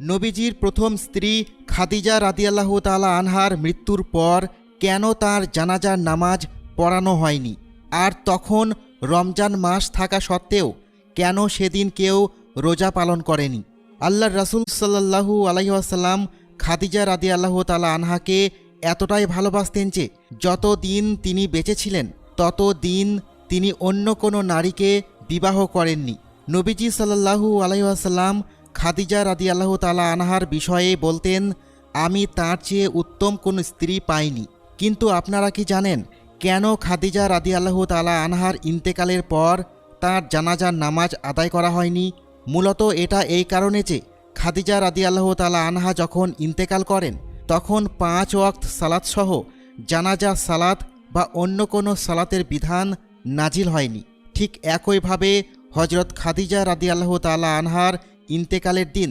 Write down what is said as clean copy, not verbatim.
নবীজির প্রথম স্ত্রী খাদিজা রাদিয়াল্লাহু তাআলা আনহার মৃত্যুর পর কেন তার জানাজার নামাজ পড়ানো হয়নি? আর তখন রমজান মাস থাকা সত্ত্বেও কেন সেদিন কেউ রোজা পালন করেনি? আল্লাহর রাসূল সাল্লাল্লাহু আলাইহি ওয়াসাল্লাম খাদিজা রাদিয়াল্লাহু তাআলা আনহাকে এতটাই ভালোবাসতেন যে যত দিন তিনি বেঁচে ছিলেন তত দিন তিনি অন্য কোনো নারীকে বিবাহ করেননি। নবীজি সাল্লাল্লাহু আলাইহি ওয়াসাল্লাম খাদিজা রাদিয়াল্লাহু তাআলা আনহার বিষয়ে বলতেন, আমি তার চেয়ে উত্তম কোনো স্ত্রী পাইনি। কিন্তু আপনারা কি জানেন কেন খাদিজা রাদিয়াল্লাহু তাআলা আনহার ইন্তেকালের পর তার জানাজার নামাজ আদায় করা হয়নি? মূলত এটা এই কারণে যে খাদিজা রাদিয়াল্লাহু তাআলা আনহা যখন ইন্তেকাল করেন তখন 5 ওয়াক্ত সালাত সহ জানাজা সালাত বা অন্য কোনো সালাতের বিধান নাজিল হয়নি। ঠিক একইভাবে হজরত খাদিজা রাদিয়াল্লাহু তাআলা আনহার ইন্তেকালের দিন